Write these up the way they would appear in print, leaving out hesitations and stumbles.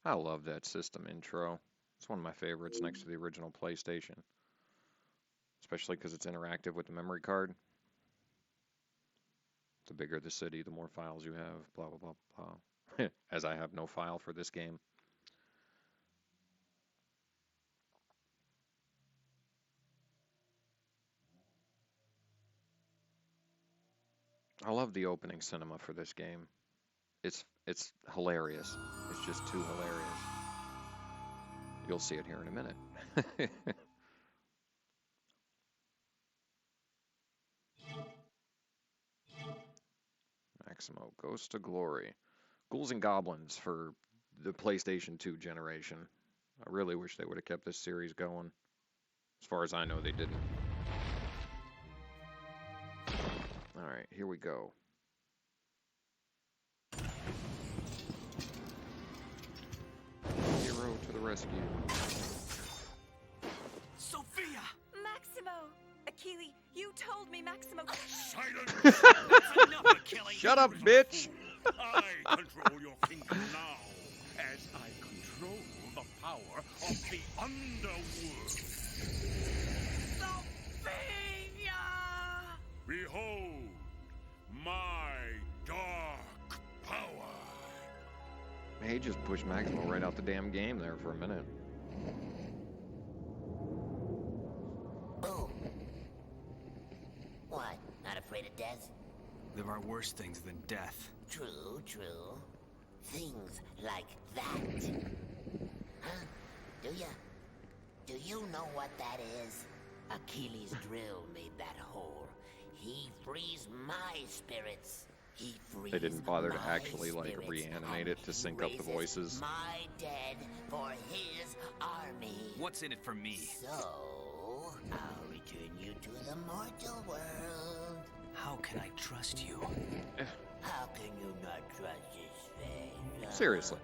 I love that system intro. It's one of my favorites next to the original PlayStation. Especially because it's interactive with the memory card. The bigger the city, the more files you have, blah, blah, blah, blah. As I have no file for this game. I love the opening cinema for this game. It's hilarious. It's just too hilarious. You'll see it here in a minute. Maximo goes to glory. Ghouls and Goblins for the PlayStation 2 generation. I really wish they would have kept this series going. As far as I know, they didn't. Alright, here we go. Hero to the rescue. Sophia! Maximo! Achille, you told me Maximo... Silence! That's enough, Achille! Shut up, bitch! I control your kingdom now, as I control the power of the underworld. Sophia! Behold, my dark power. He just pushed Maximo right out the damn game there for a minute. Oh. What? Not afraid of death? There are worse things than death. True, true. Things like that. Huh? Do ya? Do you know what that is? Achilles' drill made that hole. He frees my spirits. He frees They didn't bother to my actually like spirits, reanimate and it to he sync up the raises voices. My dead for his army. What's in it for me? So, I'll return you to the mortal world. How can I trust you? How can you not trust his face? Seriously,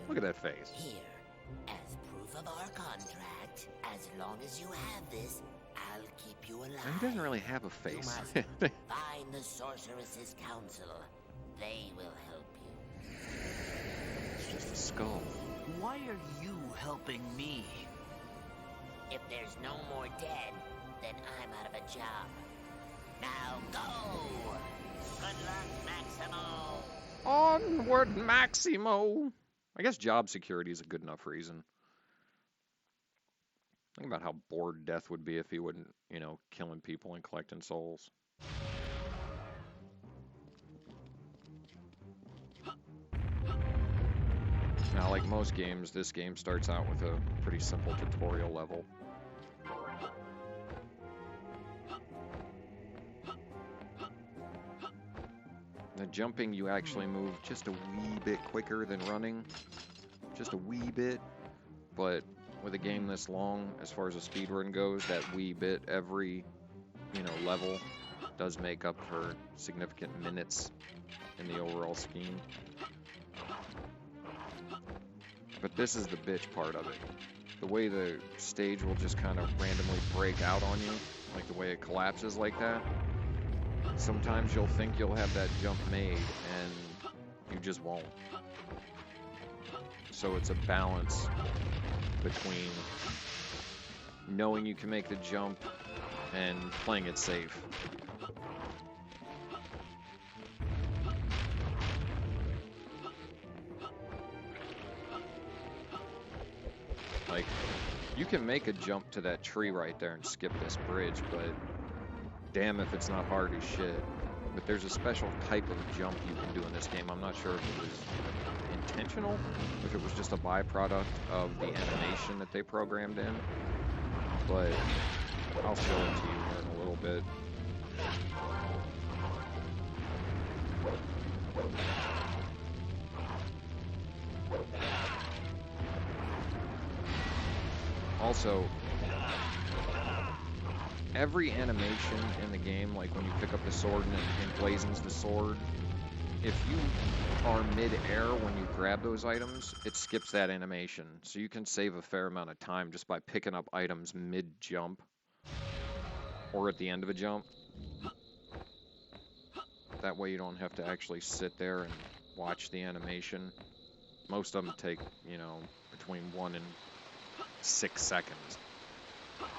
look at that face. Here, as proof of our contract, as long as you have this, I'll keep you alive. He doesn't really have a You face. must find the Sorceress's Council. They will help you. It's just a skull. Why are you helping me? If there's no more dead, then I'm out of a job. Now go! Good luck, Maximo! Onward, Maximo! I guess job security is a good enough reason. Think about how bored Death would be if he wouldn't, you know, killing people and collecting souls. Now, like most games, this game starts out with a pretty simple tutorial level. The jumping, you actually move just a wee bit quicker than running. Just a wee bit. But with a game this long, as far as a speedrun goes, that wee bit every, you know, level does make up for significant minutes in the overall scheme. But this is the bitch part of it. The way the stage will just kind of randomly break out on you, like the way it collapses like that. Sometimes you'll think you'll have that jump made, and you just won't. So it's a balance between knowing you can make the jump and playing it safe. Like, you can make a jump to that tree right there and skip this bridge, but damn if it's not hard as shit. But there's a special type of jump you can do in this game. I'm not sure if it was intentional, if it was just a byproduct of the animation that they programmed in. But I'll show it to you here in a little bit. Also, every animation in the game, like when you pick up the sword and it emblazons the sword, if you are mid-air when you grab those items, it skips that animation. So you can save a fair amount of time just by picking up items mid-jump or at the end of a jump. That way you don't have to actually sit there and watch the animation. Most of them take, you know, between 1 and 6 seconds.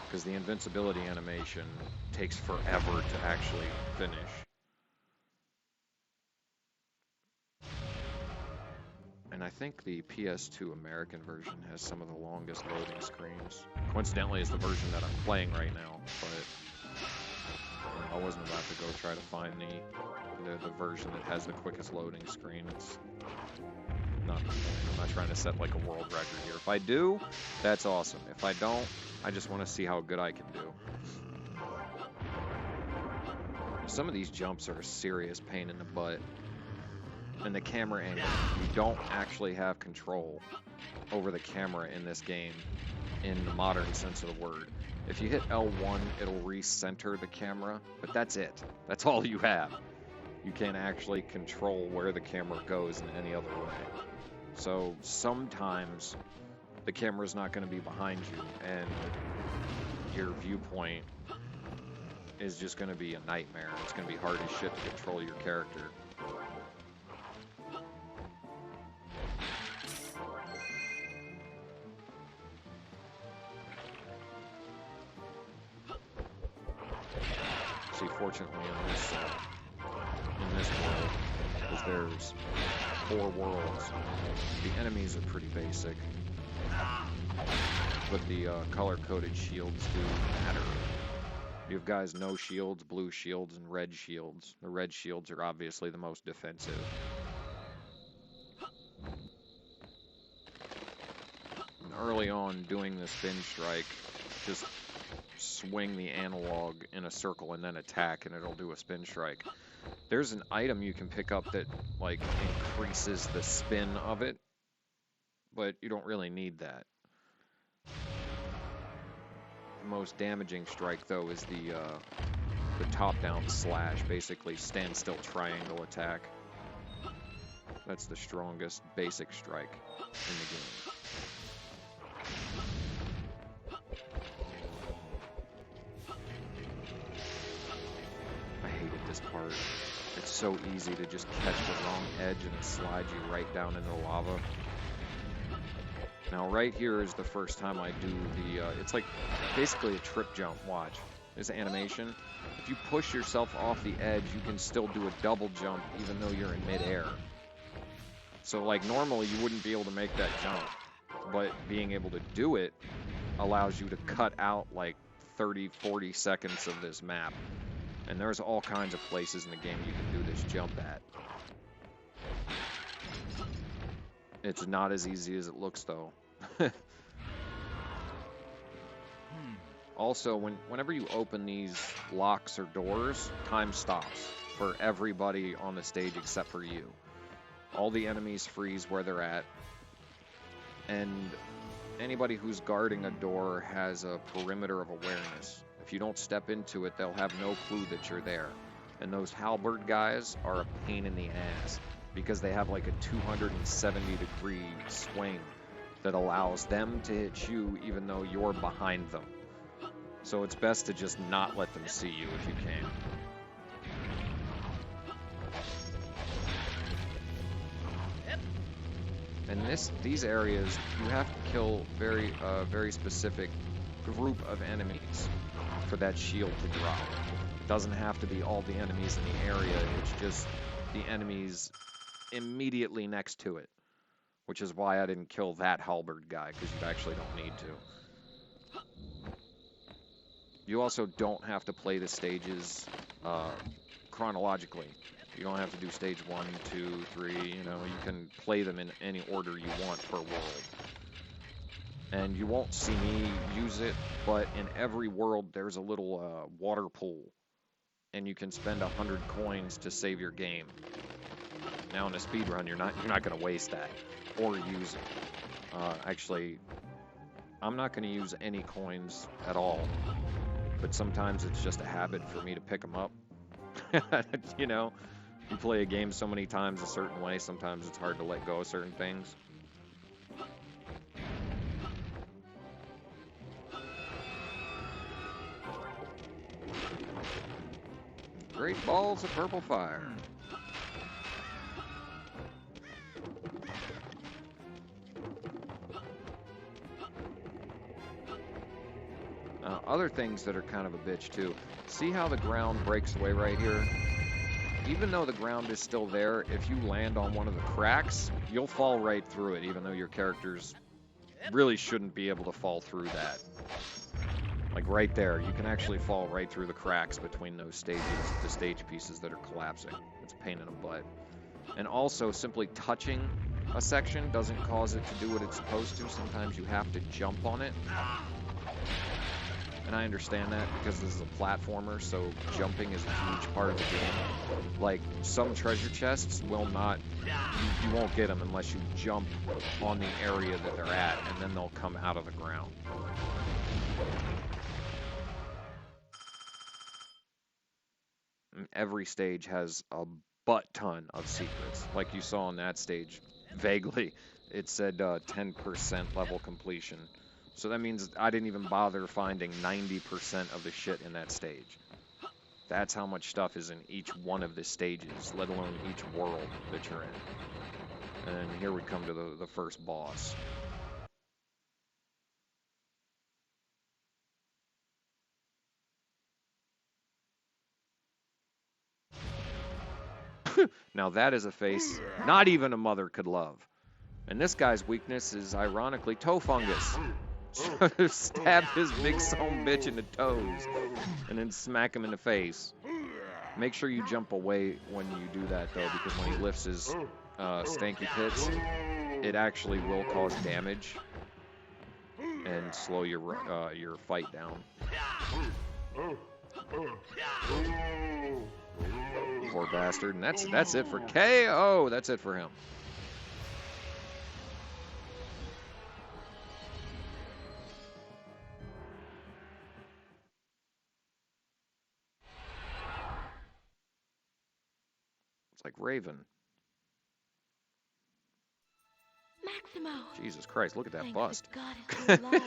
Because the invincibility animation takes forever to actually finish. And I think the PS2 American version has some of the longest loading screens. Coincidentally, it's the version that I'm playing right now, but I wasn't about to go try to find the version that has the quickest loading screen. It's not the point. I'm not trying to set like a world record here. If I do, that's awesome. If I don't, I just want to see how good I can do. Some of these jumps are a serious pain in the butt. And the camera angle, you don't actually have control over the camera in this game in the modern sense of the word. If you hit L1, it'll recenter the camera, but that's it. That's all you have. You can't actually control where the camera goes in any other way. So sometimes the camera's not going to be behind you, and your viewpoint is just going to be a nightmare. It's going to be hard as shit to control your character. See, fortunately in this world, because there's 4 worlds, the enemies are pretty basic, but the color-coded shields do matter. You have guys no shields, blue shields, and red shields. The red shields are obviously the most defensive. And early on, doing the spin strike, just swing the analog in a circle and then attack, and it'll do a spin strike. There's an item you can pick up that like increases the spin of it, but you don't really need that. The most damaging strike though is the top-down slash, basically standstill triangle attack. That's the strongest basic strike in the game. Part. It's so easy to just catch the wrong edge and it slides you right down into the lava. Now right here is the first time I do the, it's like basically a trip jump, watch. This animation. If you push yourself off the edge, you can still do a double jump even though you're in midair. So like normally you wouldn't be able to make that jump, but being able to do it allows you to cut out like 30-40 seconds of this map. And there's all kinds of places in the game you can do this jump at. It's not as easy as it looks, though. Also, whenever you open these locks or doors, time stops for everybody on the stage except for you. All the enemies freeze where they're at. And anybody who's guarding a door has a perimeter of awareness. If you don't step into it, they'll have no clue that you're there. And those halberd guys are a pain in the ass because they have like a 270-degree swing that allows them to hit you even though you're behind them. So it's best to just not let them see you if you can. And these areas, you have to kill very specific group of enemies for that shield to drop. It doesn't have to be all the enemies in the area, it's just the enemies immediately next to it. Which is why I didn't kill that halberd guy, because you actually don't need to. You also don't have to play the stages chronologically. You don't have to do stage 1, 2, 3, you know, you can play them in any order you want per world. And you won't see me use it, but in every world there's a little water pool. And you can spend 100 coins to save your game. Now in a speedrun, you're not going to waste that or use it. Actually, I'm not going to use any coins at all. But sometimes it's just a habit for me to pick them up. You know, you play a game so many times a certain way, sometimes it's hard to let go of certain things. Great balls of purple fire. other things that are kind of a bitch too. See how the ground breaks away right here? Even though the ground is still there, if you land on one of the cracks, you'll fall right through it, even though your characters really shouldn't be able to fall through that. Like right there, you can actually fall right through the cracks between those stages, the stage pieces that are collapsing. It's a pain in the butt. And also, simply touching a section doesn't cause it to do what it's supposed to. Sometimes you have to jump on it. And I understand that because this is a platformer, so jumping is a huge part of the game. Like, some treasure chests will not, you won't get them unless you jump on the area that they're at, and then they'll come out of the ground. And every stage has a butt ton of secrets. Like you saw on that stage, vaguely, it said 10% level completion. So that means I didn't even bother finding 90% of the shit in that stage. That's how much stuff is in each one of the stages, let alone each world that you're in. And here we come to the first boss. Now that is a face not even a mother could love. And this guy's weakness is ironically toe fungus. So stab his big son bitch in the toes and then smack him in the face. Make sure you jump away when you do that though, because when he lifts his stanky pits, it actually will cause damage and slow your fight down. Poor bastard. And that's it for KO. That's it for him. It's like Raven. Maximo! Jesus Christ, look at that Thank bust. the goddess of love.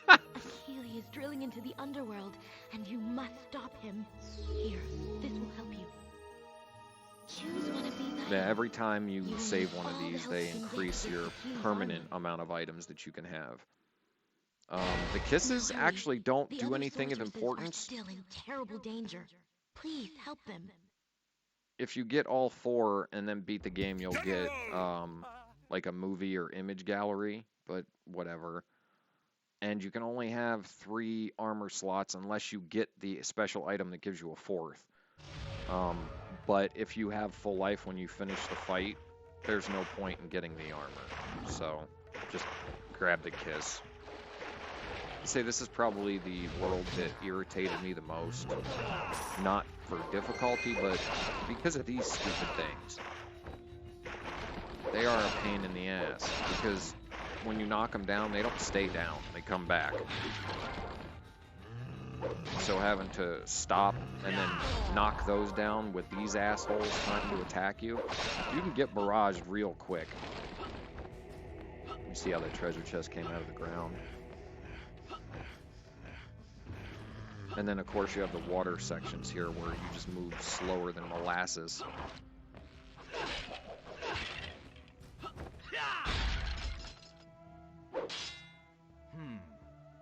Achilles is drilling into the underworld, and you must stop him. Here, this will help you. Choose one of these items. Yeah, every time you will save need one of all the these, help they you can get increase to your Achilles' permanent armor. amount of items that you can have. The kisses Now hurry. actually don't The do other anything of sorceresses are importance. still in terrible danger. Please help them. If you get all 4 and then beat the game, you'll get like a movie or image gallery, but whatever. And you can only have 3 armor slots unless you get the special item that gives you a 4th. But if you have full life when you finish the fight, there's no point in getting the armor. So just grab the kiss. I'd say this is probably the world that irritated me the most. Not for difficulty, but because of these stupid things. They are a pain in the ass, because when you knock them down, they don't stay down, they come back. So having to stop and then knock those down with these assholes trying to attack you, you can get barraged real quick. You see how that treasure chest came out of the ground. And then, of course, you have the water sections here where you just move slower than molasses.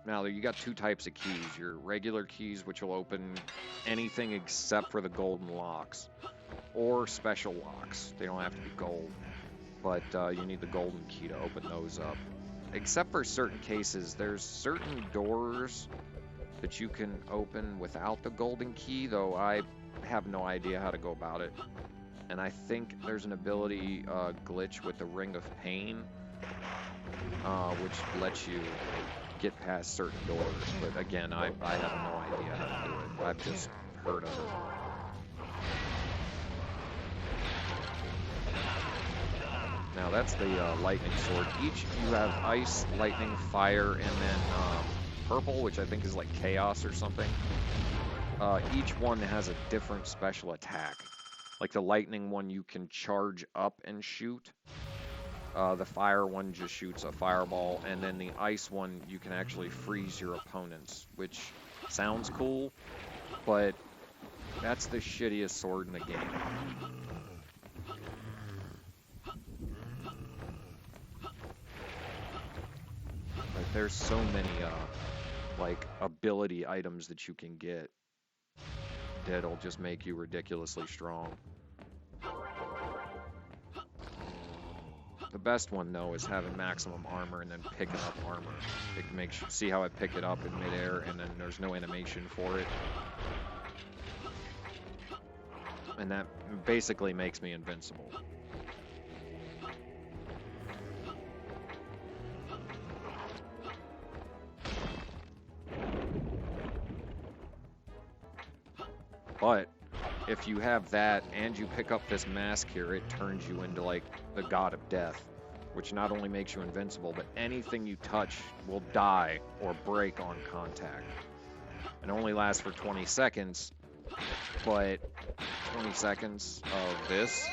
Now, you got 2 types of keys. Your regular keys, which will open anything except for the golden locks. Or special locks. They don't have to be gold. But you need the golden key to open those up. Except for certain cases, there's certain doors that you can open without the golden key, though I have no idea how to go about it. And I think there's an ability glitch with the Ring of Pain, which lets you get past certain doors. But again, I have no idea how to do it. I've just heard of it. Now that's the lightning sword. Each you have ice, lightning, fire, and then purple, which I think is like chaos or something. Each one has a different special attack. Like the lightning one you can charge up and shoot. The fire one just shoots a fireball, and then the ice one you can actually freeze your opponents, which sounds cool, but that's the shittiest sword in the game. Like, there's so many like ability items that you can get that'll just make you ridiculously strong. The best one though is having maximum armor and then picking up armor. It makes you see how I pick it up in midair and then there's no animation for it. And that basically makes me invincible. But if you have that and you pick up this mask here, it turns you into like the god of death, which not only makes you invincible, but anything you touch will die or break on contact. It only lasts for 20 seconds, but 20 seconds of this,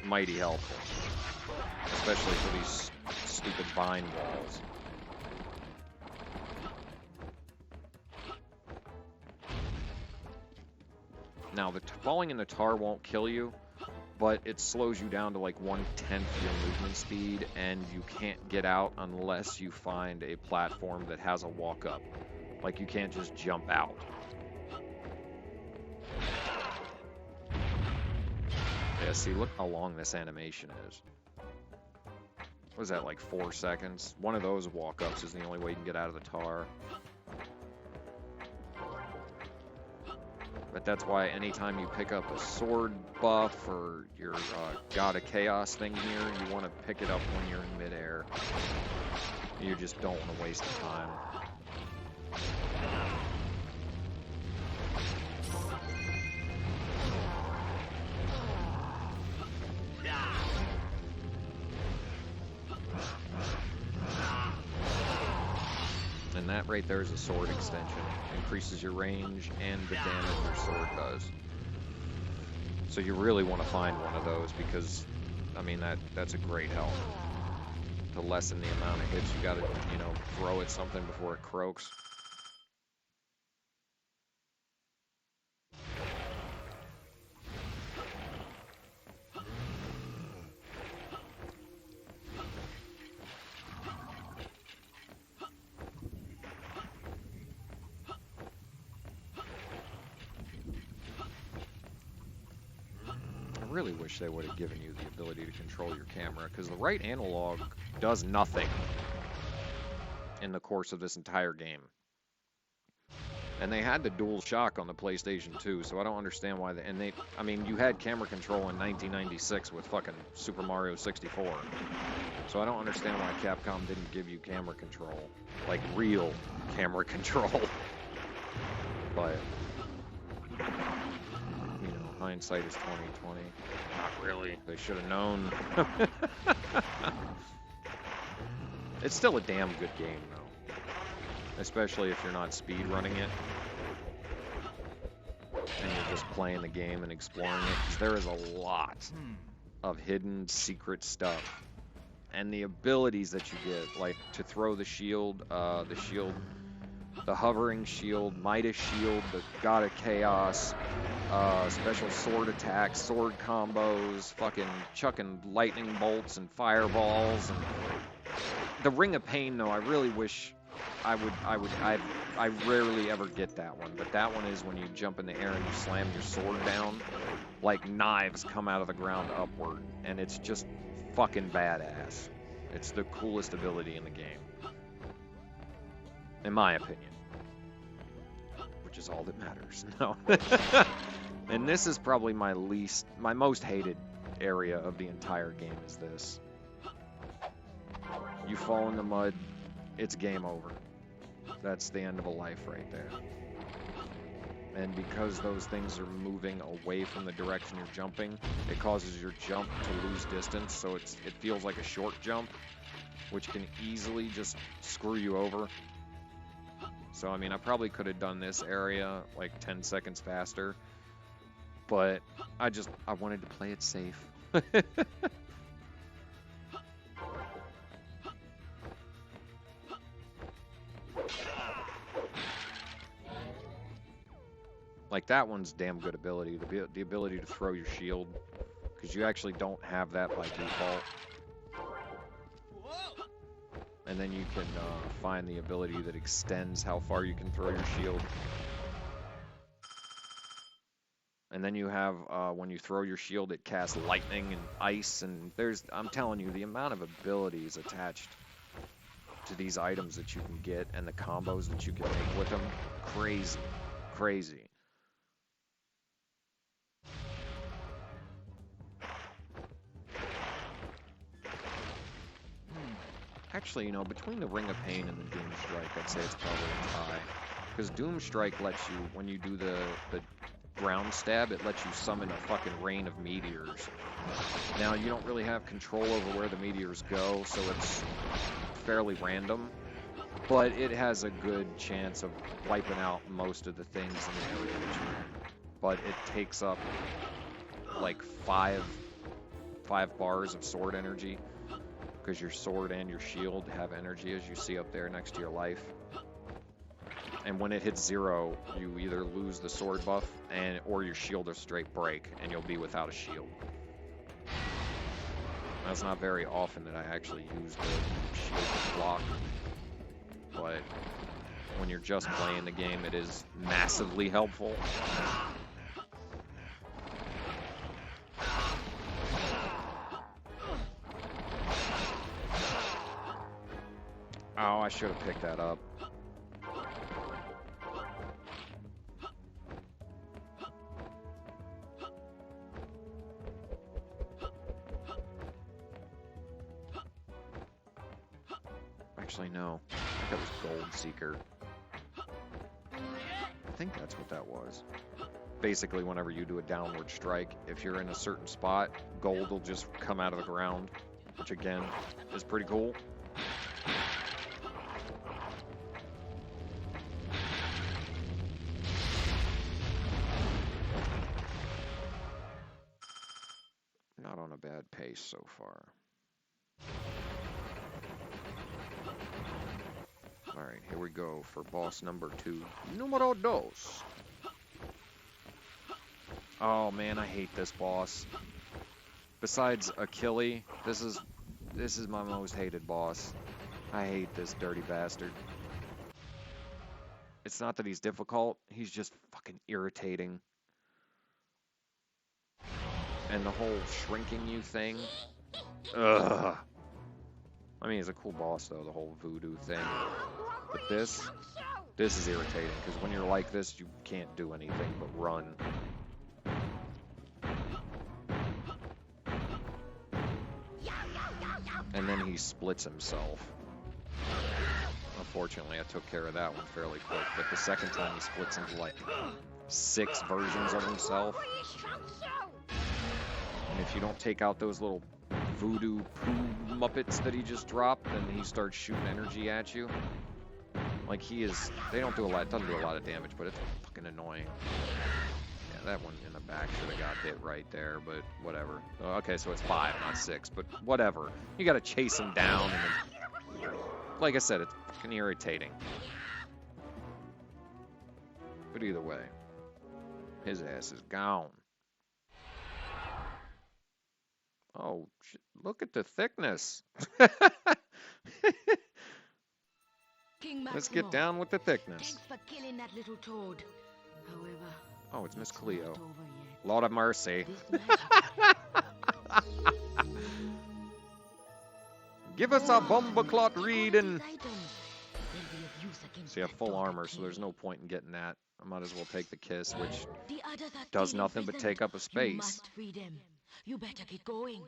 mighty helpful. Especially for these stupid bind walls. Now, falling in the tar won't kill you, but it slows you down to like 1/10 your movement speed, and you can't get out unless you find a platform that has a walk-up. Like, you can't just jump out. Yeah, see, look how long this animation is. What is that, like 4 seconds? One of those walk-ups is the only way you can get out of the tar. But that's why anytime you pick up a sword buff or your God of Chaos thing here, you want to pick it up when you're in midair. You just don't want to waste the time. And that right there is a sword extension. Increases your range and the damage your sword does. So you really want to find one of those because, I mean, that's a great help. To lessen the amount of hits you gotta, you know, throw at something before it croaks. I really wish they would have given you the ability to control your camera, because the right analog does nothing in the course of this entire game. And they had the dual shock on the PlayStation 2, so I don't understand why I mean, you had camera control in 1996 with fucking Super Mario 64. So I don't understand why Capcom didn't give you camera control. Like, real camera control. But hindsight is 20/20. Not really. They should have known. It's still a damn good game, though. Especially if you're not speedrunning it. And you're just playing the game and exploring it. Because there is a lot of hidden secret stuff. And the abilities that you get, like to throw the shield, the hovering shield, Midas shield, the God of Chaos, special sword attacks, sword combos, fucking chucking lightning bolts and fireballs, and the Ring of Pain though, I really wish I rarely ever get that one, but that one is when you jump in the air and you slam your sword down, like knives come out of the ground upward, and it's just fucking badass. It's the coolest ability in the game. In my opinion. Which is all that matters. No. And this is probably my most hated area of the entire game is this. You fall in the mud, it's game over. That's the end of a life right there. And because those things are moving away from the direction you're jumping, it causes your jump to lose distance, so it feels like a short jump, which can easily just screw you over. So, I mean, I probably could have done this area like 10 seconds faster, but I wanted to play it safe. Like, that one's damn good ability, the ability to throw your shield, because you actually don't have that by default. And then you can find the ability that extends how far you can throw your shield. And then you have, when you throw your shield, it casts lightning and ice, and I'm telling you, the amount of abilities attached to these items that you can get and the combos that you can make with them, crazy, crazy. Actually, you know, between the Ring of Pain and the Doom Strike, I'd say it's probably a tie. Because Doom Strike lets you, when you do the ground stab, it lets you summon a fucking rain of meteors. Now, you don't really have control over where the meteors go, so it's fairly random. But it has a good chance of wiping out most of the things in the area that you're in. But it takes up like five bars of sword energy. Because your sword and your shield have energy, as you see up there next to your life. And when it hits 0, you either lose the sword buff or your shield will straight break, and you'll be without a shield. That's not very often that I actually use the shield to block. But when you're just playing the game, it is massively helpful. Oh, I should have picked that up. Actually, no. I think that was Gold Seeker. I think that's what that was. Basically, whenever you do a downward strike, if you're in a certain spot, gold will just come out of the ground, which again is pretty cool. Not on a bad pace so far. Alright, here we go for boss number 2. Numero 2. Oh man, I hate this boss. Besides Achille, this is my most hated boss. I hate this dirty bastard. It's not that he's difficult, he's just fucking irritating. And the whole shrinking you thing. Ugh. I mean, it's a cool boss though, the whole voodoo thing. But this is irritating, because when you're like this, you can't do anything but run. And then he splits himself. Unfortunately, I took care of that one fairly quick, but the second time he splits into like 6 versions of himself. And if you don't take out those little voodoo poo muppets that he just dropped, then he starts shooting energy at you. Like they don't do a lot, it doesn't do a lot of damage, but it's fucking annoying. Yeah, that one in the back should have got hit right there, but whatever. Okay, so it's 5, not 6, but whatever. You gotta chase him down, and then, like I said, it's fucking irritating. But either way, his ass is gone. Oh, look at the thickness. King Maximo, Let's get down with the thickness. thanks for killing that little toad. However, Oh, it's Miss Cleo. not over yet. Lord of mercy. This magic Give us a bumbleclot reading. These items, they'll be of use against So you have that full dog armor, so there's Achille. no point in getting that. I might as well take the kiss, which The others are does still nothing but imprisoned. take up a You space. must free them. You better get going.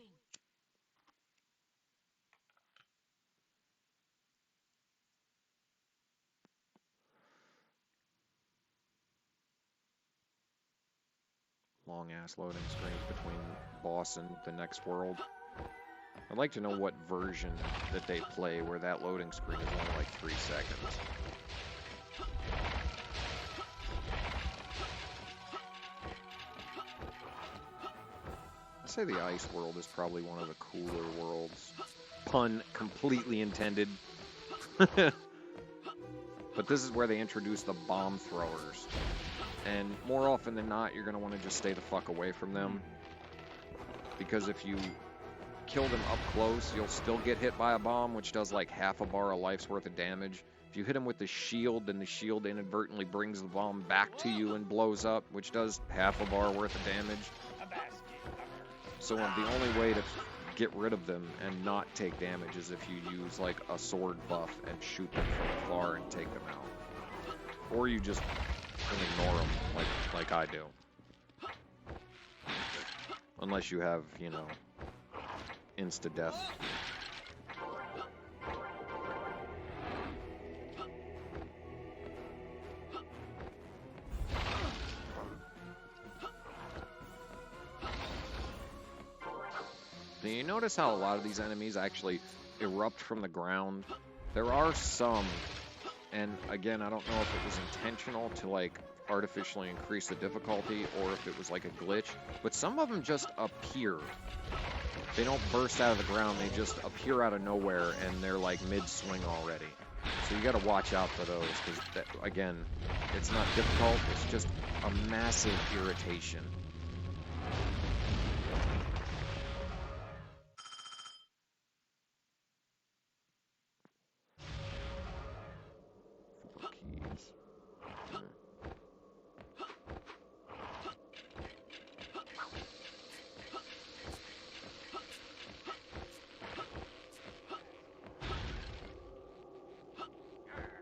Long ass loading screens between boss and the next world. I'd like to know what version that they play where that loading screen is only like 3 seconds. I'd say the ice world is probably one of the cooler worlds. Pun completely intended. But this is where they introduce the bomb throwers. And more often than not, you're going to want to just stay the fuck away from them. Because if you killed him up close, you'll still get hit by a bomb, which does like half a bar of life's worth of damage. If you hit him with the shield, then the shield inadvertently brings the bomb back to you and blows up, which does half a bar worth of damage. So the only way to get rid of them and not take damage is if you use like a sword buff and shoot them from afar and take them out. Or you just ignore them like I do. Unless you have, you know, insta-death. Now you notice how a lot of these enemies actually erupt from the ground? There are some, and again, I don't know if it was intentional to like artificially increase the difficulty or if it was like a glitch, but some of them just appear. They don't burst out of the ground, they just appear out of nowhere and they're like mid-swing already. So you gotta watch out for those, because again, it's not difficult, it's just a massive irritation. Keys.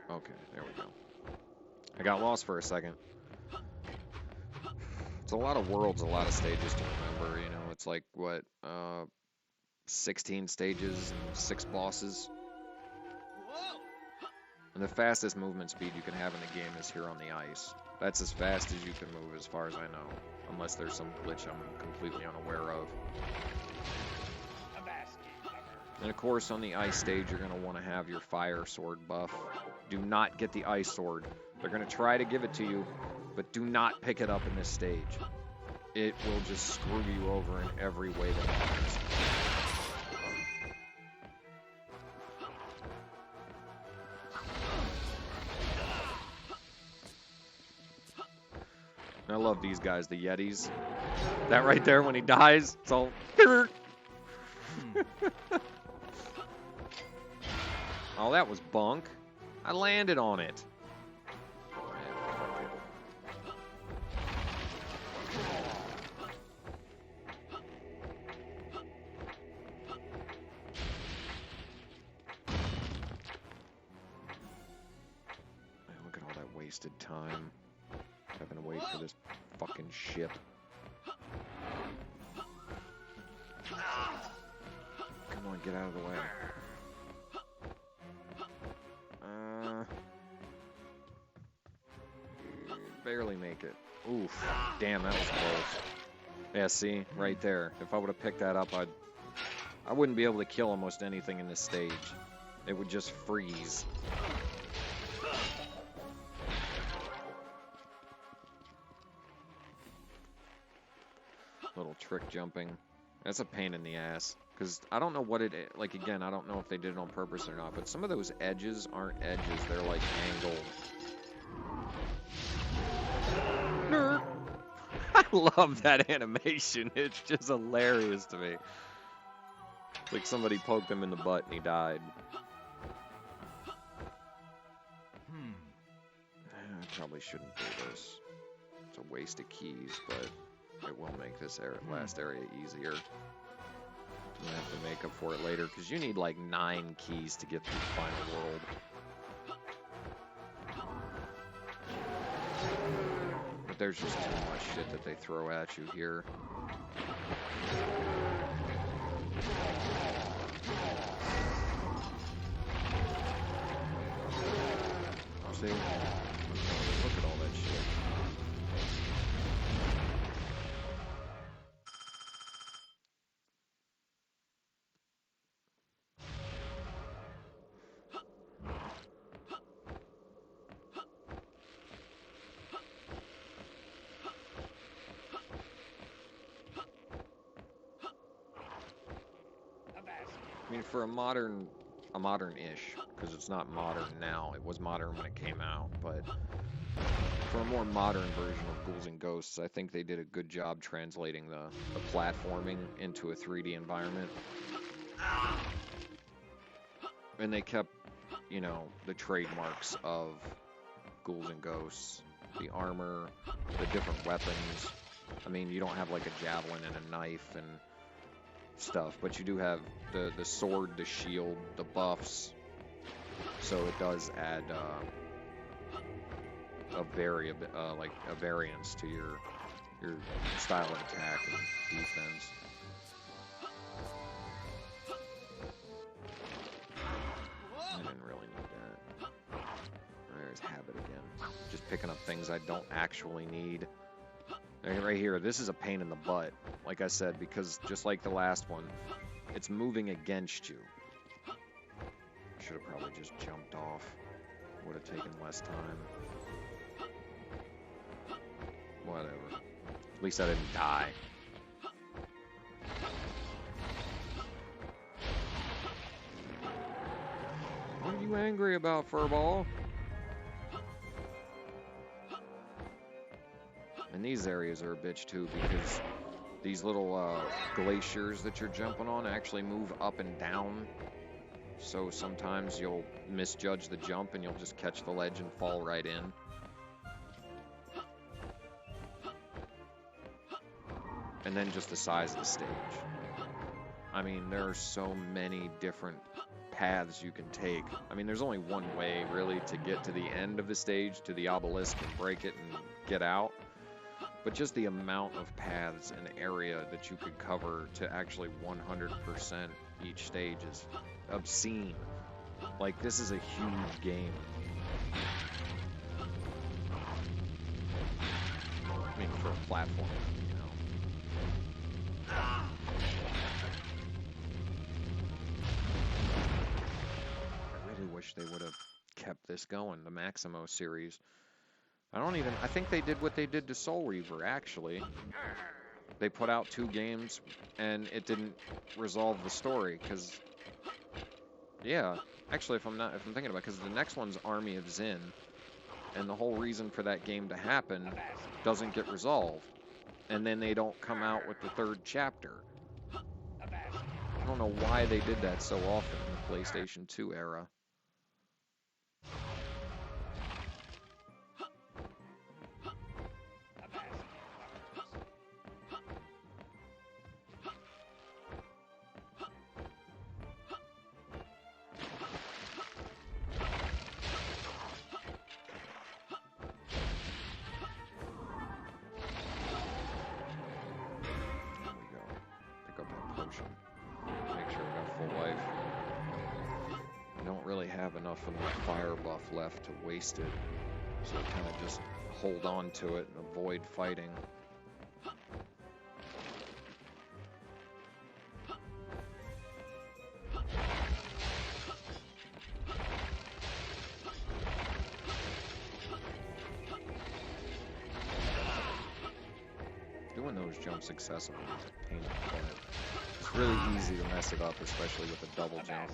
Okay, there we go. I got lost for a second. It's a lot of worlds, a lot of stages to remember, you know, it's like, what, 16 stages and 6 bosses? And the fastest movement speed you can have in the game is here on the ice. That's as fast as you can move as far as I know. Unless there's some glitch I'm completely unaware of. And of course on the ice stage you're going to want to have your fire sword buff. Do not get the ice sword. They're going to try to give it to you, but do not pick it up in this stage. It will just screw you over in every way that happens. And I love these guys, the Yetis. That right there when he dies, it's all... Oh, that was bunk. I landed on it. Look at all that wasted time. Having to wait for this fucking ship. Come on, get out of the way. Barely make it. Oof. Damn, that was close. Yeah, see? Right there. If I would have picked that up, I wouldn't be able to kill almost anything in this stage. It would just freeze. Little trick jumping. That's a pain in the ass. Because I don't know what it is. Like, again, I don't know if they did it on purpose or not. But some of those edges aren't edges. They're, like, angled. Nerd. I love that animation. It's just hilarious to me. It's like somebody poked him in the butt and he died. I probably shouldn't do this. It's a waste of keys, but it will make this last area easier. I'm gonna have to make up for it later, because you need like 9 keys to get through the final world. But there's just too much shit that they throw at you here. See? Look at all that shit. I mean, for a modern-ish, because it's not modern now. It was modern when it came out, but for a more modern version of Ghouls and Ghosts, I think they did a good job translating the platforming into a 3D environment. And they kept, you know, the trademarks of Ghouls and Ghosts, the armor, the different weapons. I mean, you don't have like a javelin and a knife and stuff, but you do have the sword, the shield, the buffs. So it does add like a variance to your style of attack and defense. I didn't really need that. There's habit again. Just picking up things I don't actually need. Right here, this is a pain in the butt, like I said, because just like the last one, it's moving against you. Should have probably just jumped off. Would have taken less time. Whatever. At least I didn't die. What are you angry about, Furball? And these areas are a bitch too, because these little glaciers that you're jumping on actually move up and down. So sometimes you'll misjudge the jump and you'll just catch the ledge and fall right in. And then just the size of the stage. I mean, there are so many different paths you can take. I mean, there's only one way really to get to the end of the stage, to the obelisk, and break it and get out. But just the amount of paths and area that you could cover to actually 100% each stage is obscene. Like, this is a huge game. I mean, for a platform, you know. I really wish they would have kept this going, the Maximo series. I think they did what they did to Soul Reaver, actually. They put out 2 games, and it didn't resolve the story, because... Yeah, actually, if I'm thinking about it, because the next one's Army of Zin, and the whole reason for that game to happen doesn't get resolved. And then they don't come out with the 3rd chapter. I don't know why they did that so often in the PlayStation 2 era. Make sure I got full life. I don't really have enough of my fire buff left to waste it, so I kind of just hold on to it and avoid fighting. Doing those jumps accessibly is a pain in the butt. It's really easy to mess it up, especially with a double jump.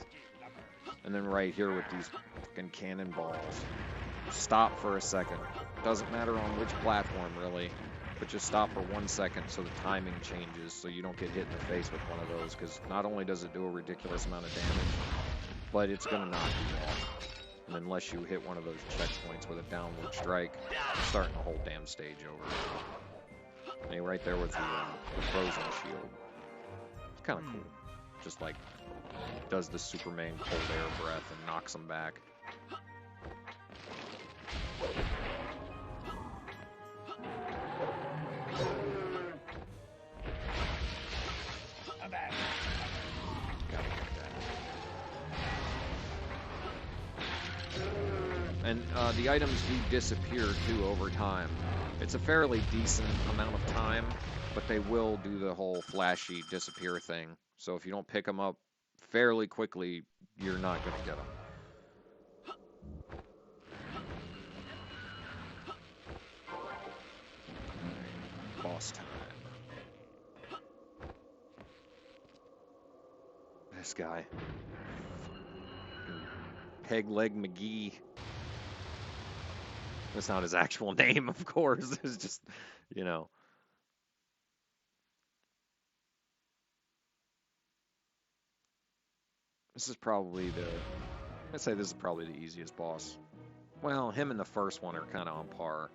And then right here with these fucking cannonballs. Stop for a second. Doesn't matter on which platform, really. But just stop for 1 second so the timing changes so you don't get hit in the face with one of those. Because not only does it do a ridiculous amount of damage, but it's going to knock you off. And unless you hit one of those checkpoints with a downward strike, you're starting the whole damn stage over. And right there with the frozen shield. It's kind of cool. Just like does the Superman cold air breath and knocks them back. Gotta get that. And the items do disappear too over time. It's a fairly decent amount of time, but they will do the whole flashy disappear thing. So if you don't pick them up fairly quickly, you're not going to get them. Right, boss time. This guy. Peg Leg McGee. That's not his actual name, of course. It's just, you know. This is probably the... I'd say this is probably the easiest boss. Well, him and the first one are kind of on par.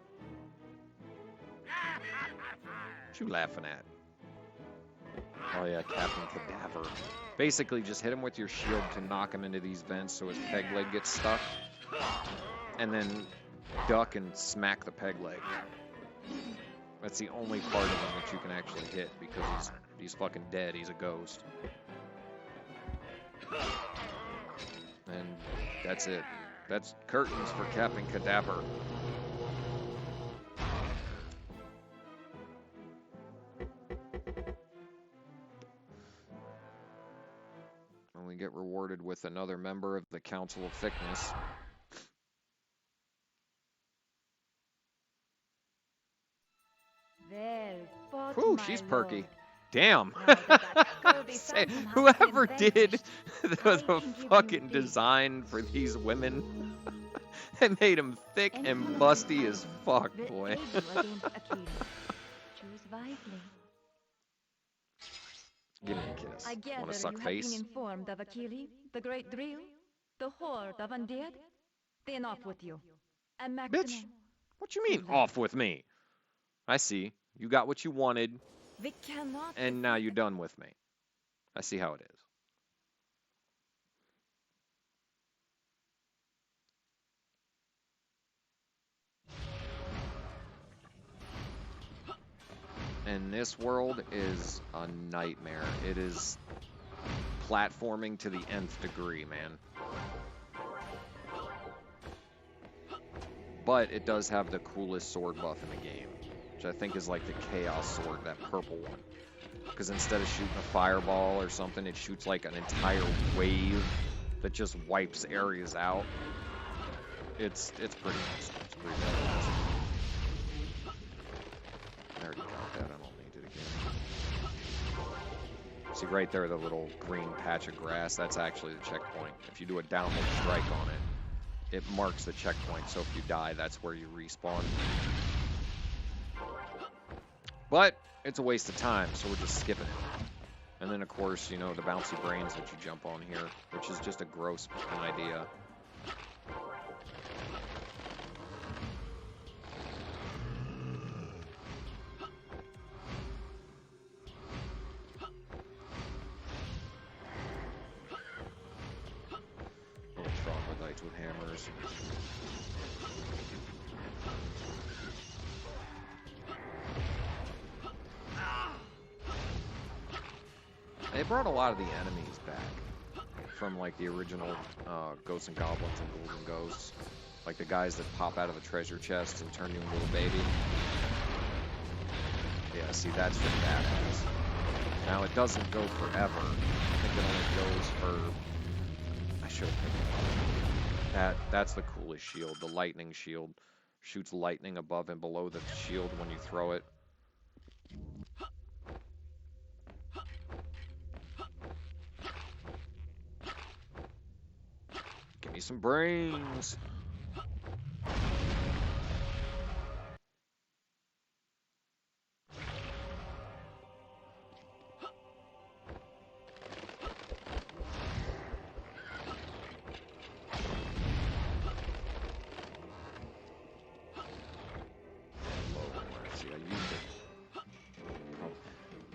What you laughing at? Oh yeah, Captain Cadaver. Basically, just hit him with your shield to knock him into these vents so his peg leg gets stuck. And then duck and smack the peg leg. That's the only part of him that you can actually hit because he's fucking dead. He's a ghost. And that's it. That's curtains for Captain Cadaver. And we get rewarded with another member of the Council of Thickness. Whew, she's perky. Damn. Whoever did the fucking design for these women, it made them thick and busty as fuck, boy. Give me a kiss. Want to suck face? Informed of Achilles, the great drill, the horde of undead. Then off with you. And Maximo. Bitch, what you mean off with me? I see. You got what you wanted. We cannot. And now you're done with me. I see how it is. And this world is a nightmare. It is platforming to the nth degree, man. But it does have the coolest sword buff in the game, which I think is like the Chaos Sword, that purple one. Because instead of shooting a fireball or something, it shoots like an entire wave that just wipes areas out. It's pretty awesome. It's pretty badass. I already got that. I don't need it again. See right there, the little green patch of grass, that's actually the checkpoint. If you do a downward strike on it, it marks the checkpoint, so if you die, that's where you respawn. But it's a waste of time, so we're just skipping it. And then, of course, you know, the bouncy brains that you jump on here, which is just a gross idea. Little troglodytes with hammers. They brought a lot of the enemies back from like the original Ghosts and Goblins and Ghouls and Ghosts. Like the guys that pop out of the treasure chest and turn you into a little baby. Yeah, see, that's from that ones. Now, it doesn't go forever. I think it only goes for... I should have picked it up. That's the coolest shield, the lightning shield. Shoots lightning above and below the shield when you throw it. Give me some brains.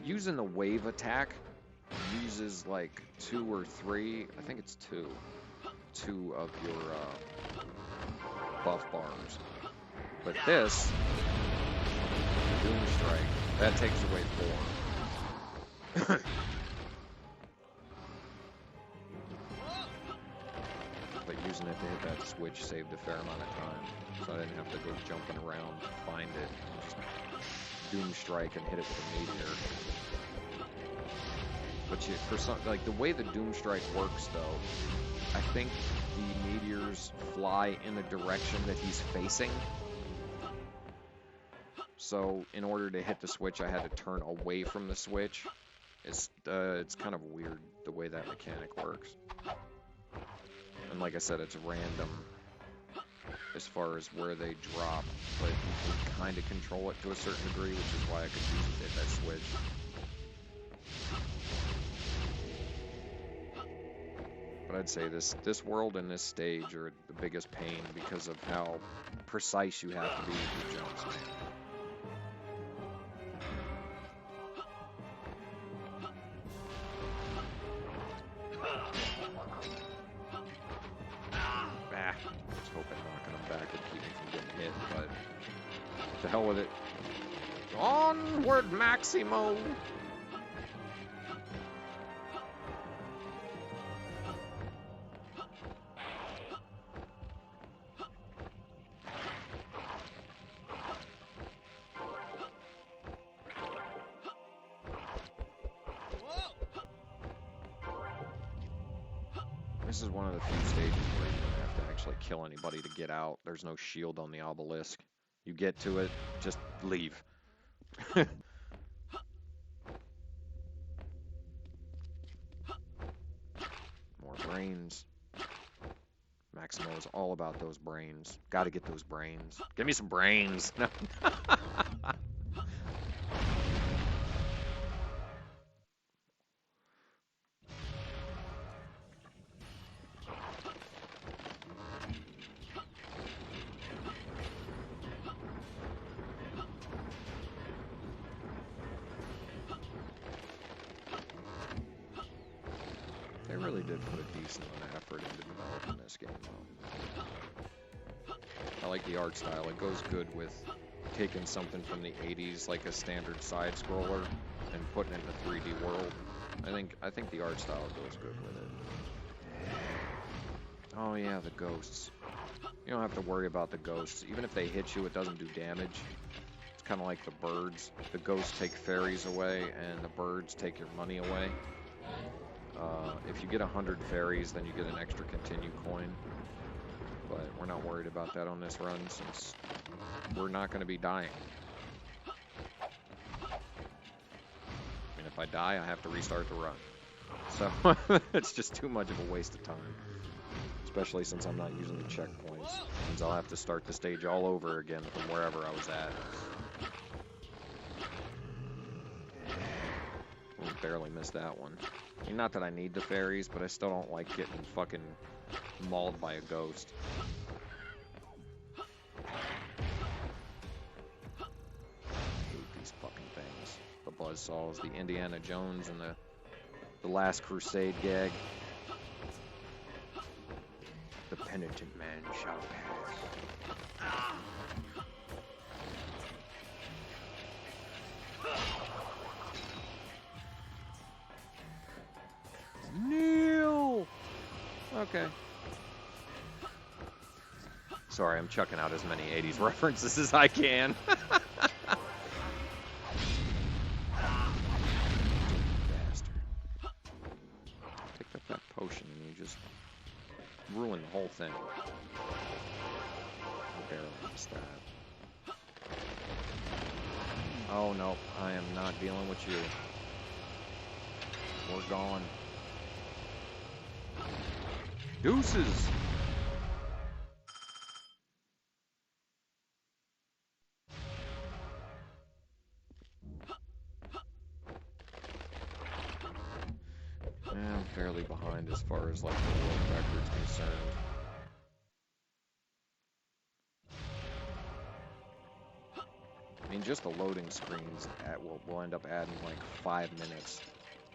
Using the wave attack uses like 2 or 3, I think it's 2 of your buff bars. But this, Doom Strike, that takes away 4. But using it to hit that switch saved a fair amount of time, so I didn't have to go jumping around to find it. Just Doom Strike and hit it with a meteor. But for some, like the way the Doom Strike works, though, I think the meteors fly in the direction that he's facing. So in order to hit the switch, I had to turn away from the switch. It's kind of weird the way that mechanic works. And like I said, it's random. as far as where they drop, but you can kind of control it to a certain degree, which is why I could use it at that switch. But I'd say this world and this stage are the biggest pain because of how precise you have to be with your jumps, man. I was hoping knocking them back would keep me from getting hit, but to hell with it. Onward, Maximo! This is one of the few stages where you don't have to actually kill anybody to get out. There's no shield on the obelisk. You get to it, just leave. More brains. Maximo is all about those brains. Gotta get those brains. Give me some brains. No. They really did put a decent amount of effort into developing this game, though. I like the art style. It goes good with taking something from the 80s, like a standard side-scroller, and putting it in a 3D world. I think the art style goes good with it. Oh yeah, the ghosts. You don't have to worry about the ghosts. Even if they hit you, it doesn't do damage. It's kind of like the birds. The ghosts take fairies away, and the birds take your money away. If you get 100 fairies, then you get an extra continue coin. But we're not worried about that on this run, since we're not going to be dying. And if I die, I have to restart the run. So, it's just too much of a waste of time. Especially since I'm not using the checkpoints. Means I'll have to start the stage all over again from wherever I was at. Barely missed that one. I mean, not that I need the fairies, but I still don't like getting fucking mauled by a ghost. I hate these fucking things. The buzzsaws, the Indiana Jones, and the Last Crusade gag. The penitent man shall pass. Neil! Okay. Sorry, I'm chucking out as many 80s references as I can. Bastard. Picked up that potion and you just ruined the whole thing. I barely missed that. Oh no, I am not dealing with you. We're gone. Deuces! Yeah, I'm fairly behind as far as like the world record's concerned. I mean, just the loading screens will end up adding like 5 minutes.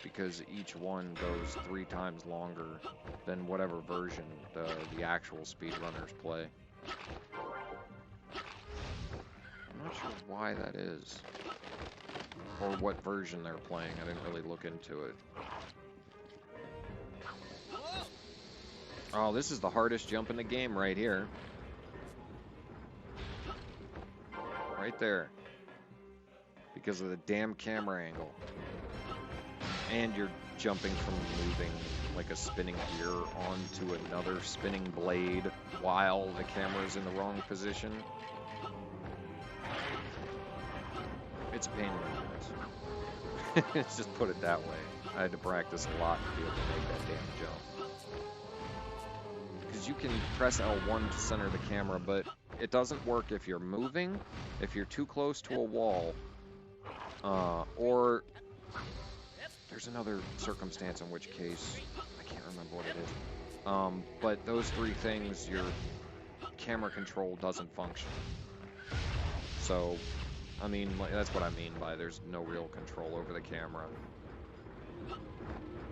Because each one goes 3 times longer than whatever version the actual speedrunners play. I'm not sure why that is. Or what version they're playing. I didn't really look into it. Oh, this is the hardest jump in the game right here. Right there. Because of the damn camera angle. And you're jumping from moving like a spinning gear onto another spinning blade while the camera's in the wrong position. It's a pain in the ass. Let's just put it that way. I had to practice a lot to be able to make that damn jump. Because is you can press L1 to center the camera, but it doesn't work if you're moving, if you're too close to a wall, or there's another circumstance in which case, I can't remember what it is. But those three things, your camera control doesn't function. So, I mean, that's what I mean by there's no real control over the camera.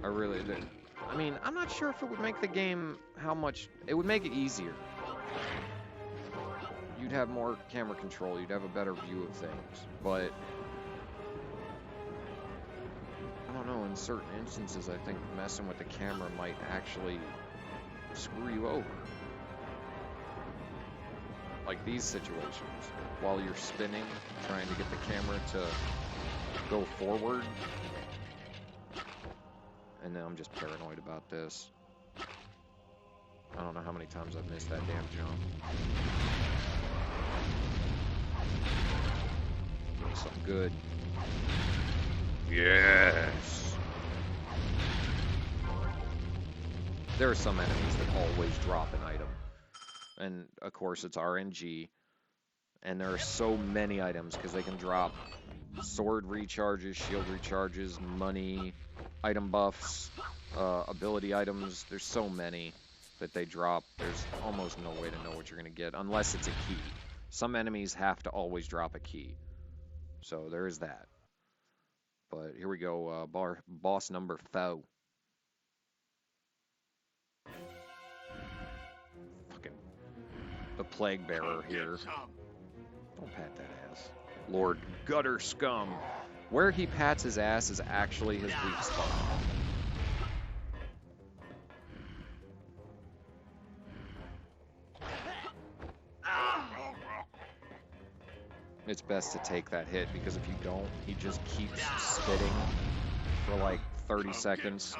I mean, I'm not sure if it would make the game it would make it easier. You'd have more camera control, you'd have a better view of things, but I don't know, in certain instances I think messing with the camera might actually screw you over. Like these situations, while you're spinning, trying to get the camera to go forward. And now I'm just paranoid about this. I don't know how many times I've missed that damn jump. Give me something good. Yes! There are some enemies that always drop an item. And, of course, it's RNG. And there are so many items, because they can drop sword recharges, shield recharges, money, item buffs, ability items. There's so many that they drop. There's almost no way to know what you're going to get, unless it's a key. Some enemies have to always drop a key. So there is that. But here we go, boss number 4. Fucking the plague bearer here. Don't pat that ass. Lord Gutter Scum. Where he pats his ass is actually his weak spot. It's best to take that hit, because if you don't, he just keeps spitting for like 30 seconds.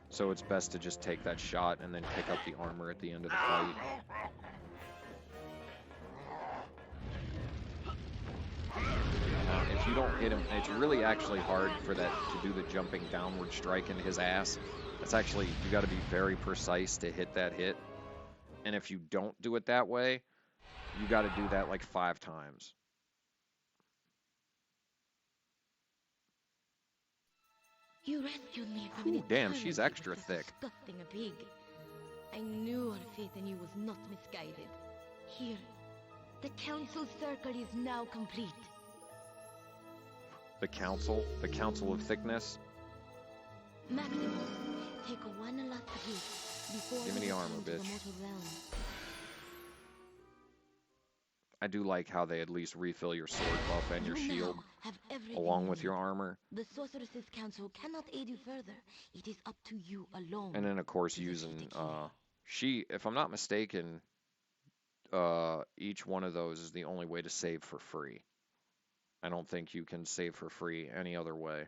So it's best to just take that shot and then pick up the armor at the end of the fight. If you don't hit him, it's really actually hard for that to do the jumping downward strike into his ass. That's actually, you got to be very precise to hit that hit. And if you don't do it that way, you got to do that like 5 times. You rescued me from Ooh, an damn, eternity she's extra for thick. disgusting a pig. I knew our faith in you was not misguided. Here, the council's circle is now complete. The council of thickness. Maximo, take one last hit before Give me the you armor, return to the bitch. mortal realm. I do like how they at least refill your sword buff and your You now shield have everything along you with your need. armor. The Sorceress's Council cannot aid you further. It is up to you alone. And then of course to defeat using the key. if I'm not mistaken, each one of those is the only way to save for free. I don't think you can save for free any other way,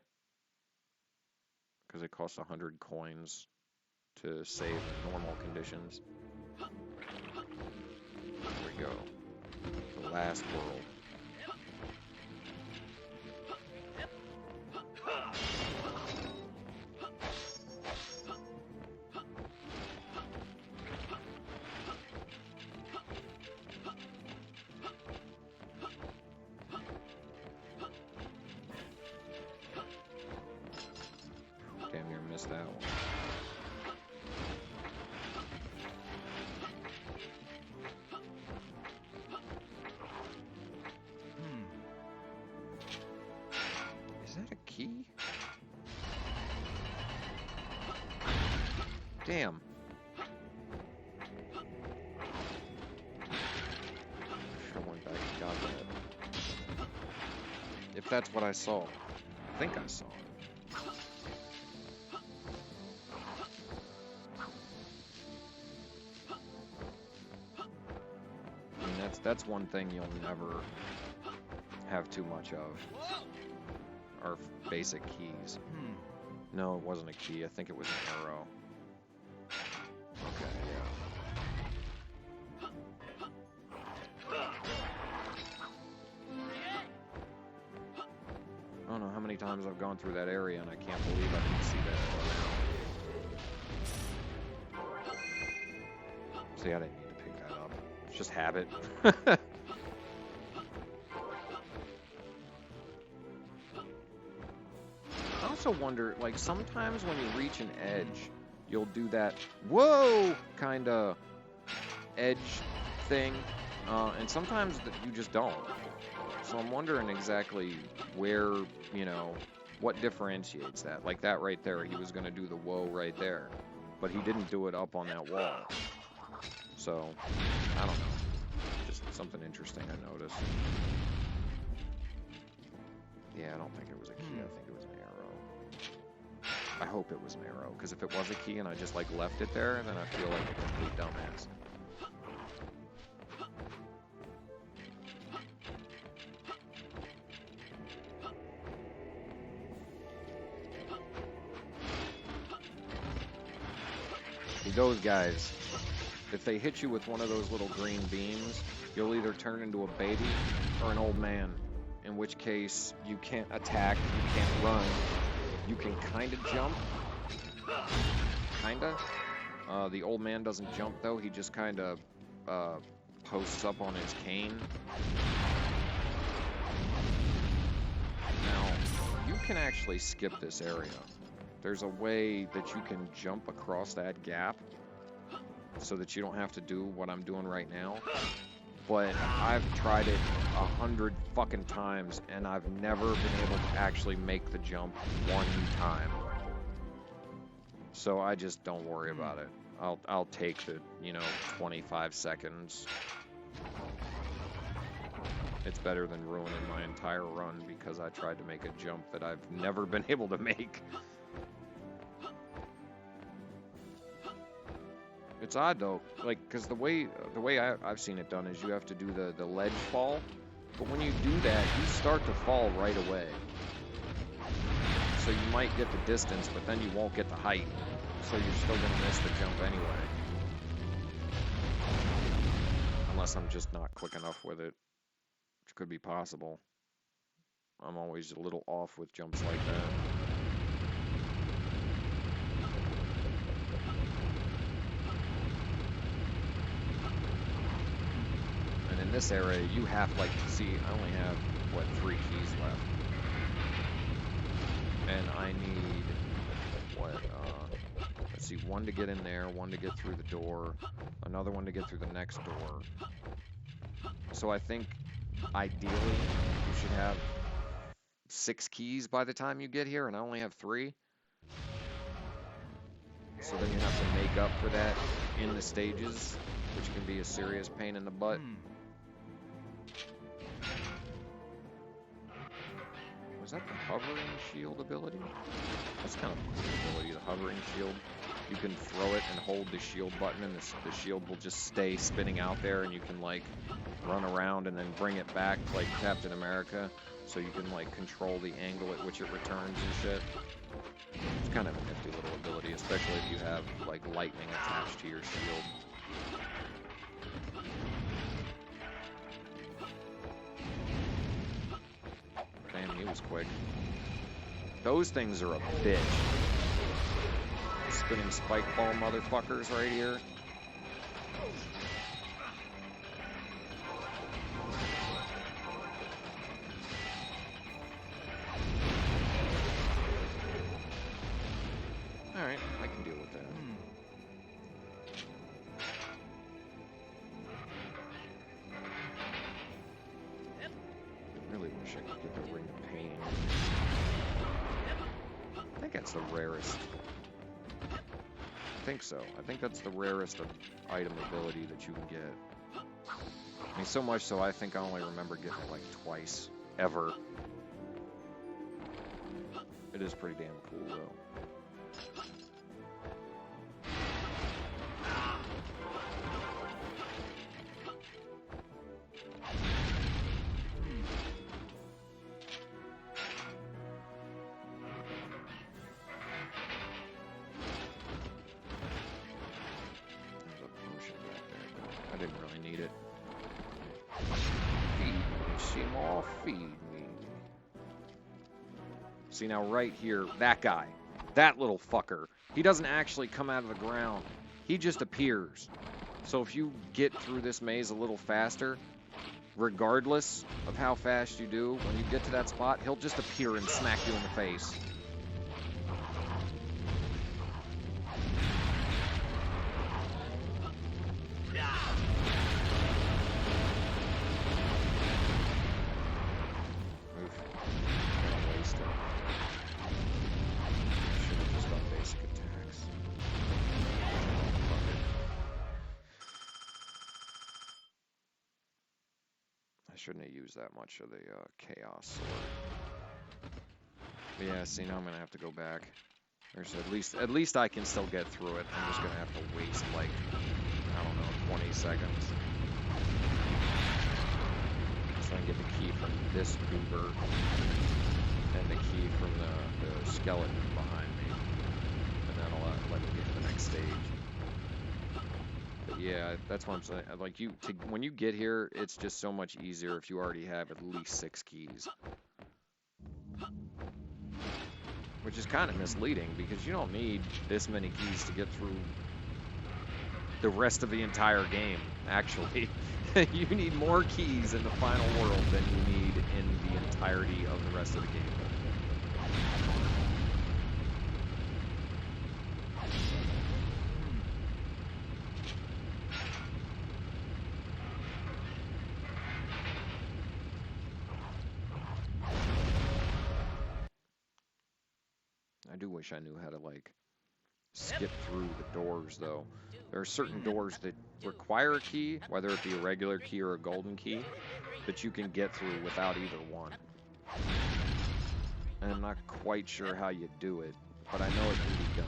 because it costs 100 coins to save in normal conditions. Here we go. The last world. Damn near missed that one. Is that a key? Damn. I went back and got that. If that's what I saw. I think I saw it. I mean, that's one thing you'll never have too much of. Are basic keys. No, it wasn't a key. I think it was an arrow. Okay, yeah. I don't know how many times I've gone through that area and I can't believe I didn't see that. See, I didn't need to pick that up. It's just habit. I also wonder, like, sometimes when you reach an edge, you'll do that, whoa, kind of edge thing, and sometimes you just don't. So I'm wondering exactly where, you know, what differentiates that. Like that right there, he was going to do the whoa right there, but he didn't do it up on that wall. So, I don't know. Just something interesting I noticed. Yeah, I don't think it was a key. I think it was an arrow. I hope it was an arrow, because if it was a key and I just, like, left it there, then I feel like a complete dumbass. Those guys, if they hit you with one of those little green beams, you'll either turn into a baby or an old man, in which case you can't attack, you can't run, you can kind of jump, kinda. The old man doesn't jump though, he just kind of posts up on his cane. Now, you can actually skip this area. There's a way that you can jump across that gap so that you don't have to do what I'm doing right now. But I've tried it 100 fucking times and I've never been able to actually make the jump one time. So I just don't worry about it. I'll take the, 25 seconds. It's better than ruining my entire run because I tried to make a jump that I've never been able to make. It's odd though, like, because the way I've seen it done is you have to do the ledge fall, but when you do that, you start to fall right away. So you might get the distance, but then you won't get the height, so you're still going to miss the jump anyway. Unless I'm just not quick enough with it, which could be possible. I'm always a little off with jumps like that. In this area, you have, like, see, I only have, what, 3 keys left. And I need, what, let's see, 1 to get in there, 1 to get through the door, another 1 to get through the next door. So I think, ideally, you should have 6 keys by the time you get here, and I only have 3. So then you have to make up for that in the stages, which can be a serious pain in the butt. Is that the hovering shield ability? That's kind of a cool ability, the hovering shield. You can throw it and hold the shield button and the shield will just stay spinning out there and you can like run around and then bring it back like Captain America. So you can like control the angle at which it returns and shit. It's kind of a nifty little ability, especially if you have like lightning attached to your shield. Damn, he was quick. Those things are a bitch. Spinning spike ball motherfuckers right here. Alright, I can deal with that. I really wish I could get the Ring of Pain. I think that's the rarest. I think so. I think that's the rarest item ability that you can get. I mean, so much so I think I only remember getting it like twice, ever. It is pretty damn cool though. See, now right here, that guy, that little fucker, he doesn't actually come out of the ground. He just appears. So if you get through this maze a little faster, regardless of how fast you do, when you get to that spot, he'll just appear and smack you in the face. Shouldn't have used that much of the chaos sword. Yeah, see, now I'm gonna have to go back. There's at least I can still get through it. I'm just gonna have to waste like, I don't know, 20 seconds. Try and get the key from this goober and the key from the skeleton behind me, and that'll let me get to the next stage. Yeah, that's what I'm saying. Like when you get here, it's just so much easier if you already have at least 6 keys. Which is kind of misleading because you don't need this many keys to get through the rest of the entire game, actually. You need more keys in the final world than you need in the entirety of the rest of the game. I do wish I knew how to, like, skip through the doors, though. There are certain doors that require a key, whether it be a regular key or a golden key, that you can get through without either one. And I'm not quite sure how you do it, but I know it can be done.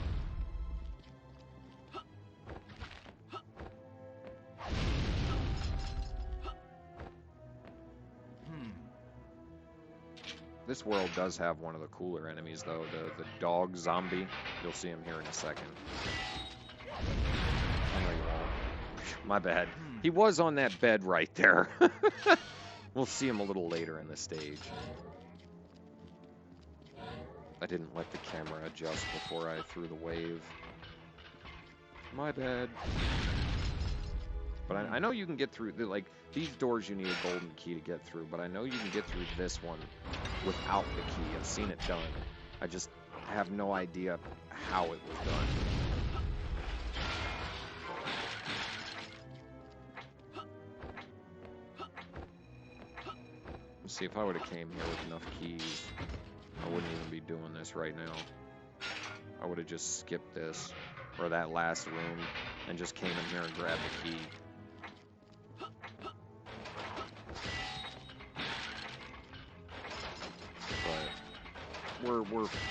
This world does have one of the cooler enemies, though, the dog zombie. You'll see him here in a second. I know you won't. My bad. He was on that bed right there. We'll see him a little later in the stage. I didn't let the camera adjust before I threw the wave. My bad. But I know you can get through, like, these doors you need a golden key to get through, but I know you can get through this one without the key. I've seen it done. I just have no idea how it was done. Let's see, if I would have came here with enough keys, I wouldn't even be doing this right now. I would have just skipped this, or that last room, and just came in here and grabbed the key.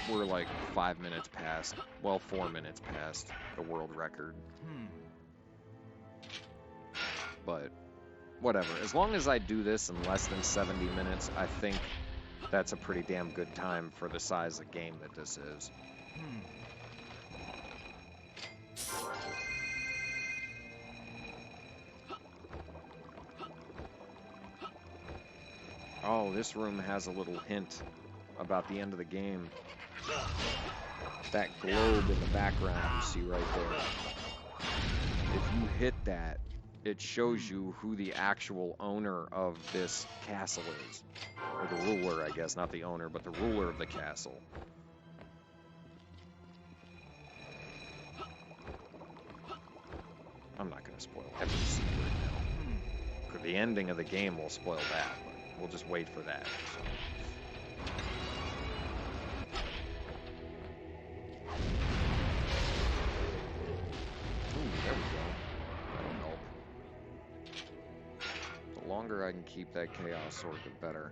We're like 5 minutes past, well, 4 minutes past the world record. But whatever, as long as I do this in less than 70 minutes, I think that's a pretty damn good time for the size of game that this is. Oh, this room has a little hint about the end of the game. That globe in the background you see right there. If you hit that, it shows you who the actual owner of this castle is. Or the ruler, I guess, not the owner, but the ruler of the castle. I'm not going to spoil every secret now. Because the ending of the game will spoil that, but we'll just wait for that. So. There we go. That'll help. The longer I can keep that chaos sword, the better.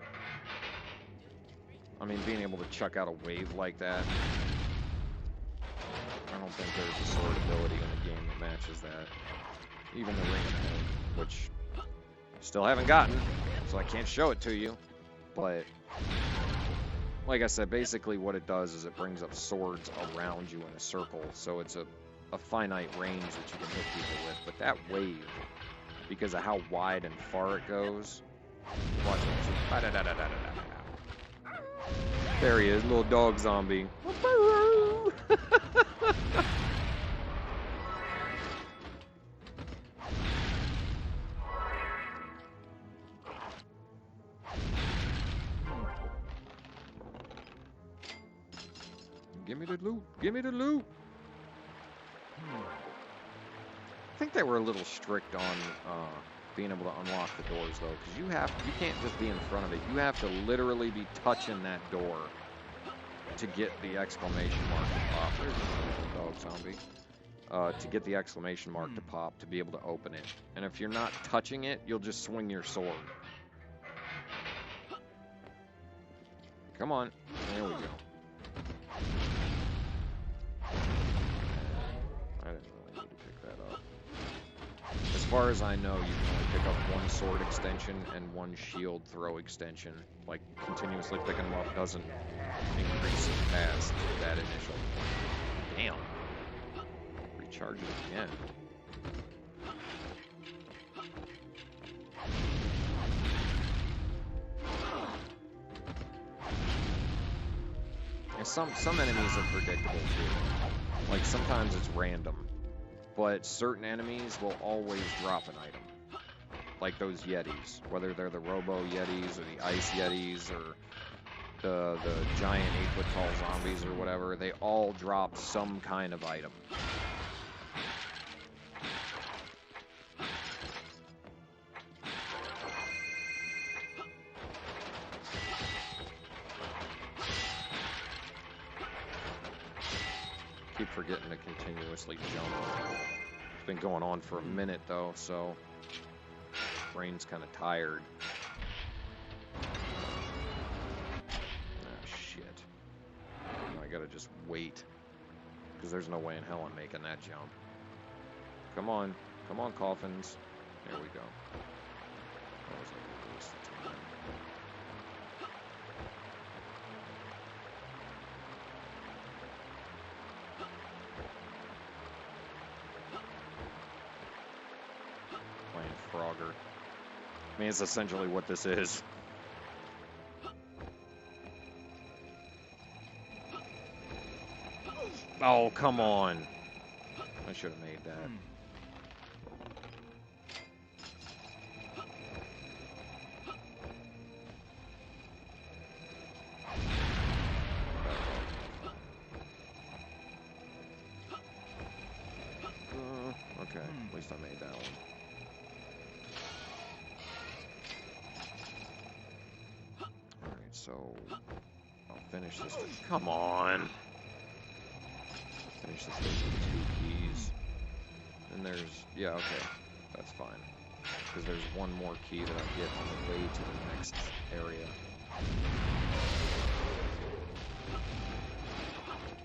I mean, being able to chuck out a wave like that, I don't think there's a sword ability in a game that matches that. Even the Ring of Hope, which I still haven't gotten, so I can't show it to you. But, like I said, basically what it does is it brings up swords around you in a circle, so it's a finite range that you can hit people with. But that wave, because of how wide and far it goes, watch it. There he is, little dog zombie. Give me the loot. Give me the loot. I think they were a little strict on being able to unlock the doors though, because you can't just be in front of it. You have to literally be touching that door to get the exclamation mark to pop. There's a dog zombie. To get the exclamation mark to pop to be able to open it. And if you're not touching it, you'll just swing your sword. Come on. There we go. I didn't really need to pick that up. As far as I know, you can only pick up one sword extension and one shield throw extension. Like, continuously picking them up doesn't increase it past that initial. Damn. Recharge it again. And some enemies are predictable too. Like sometimes it's random, but certain enemies will always drop an item. Like those Yetis, whether they're the Robo Yetis or the Ice Yetis or the giant 8-foot tall zombies or whatever, they all drop some kind of item. Keep forgetting to continuously jump. It's been going on for a minute though, so brain's kind of tired. Ah, shit. I gotta just wait, because there's no way in hell I'm making that jump. Come on, coffins. There we go. That was like a waste of time. Frogger. I mean, it's essentially what this is. Oh, come on. I should have made that. Okay, at least I made that one. So, I'll finish this. Come on! Finish this with 2 keys. And there's, yeah, okay. That's fine. Because there's one more key that I'll get on the way to the next area.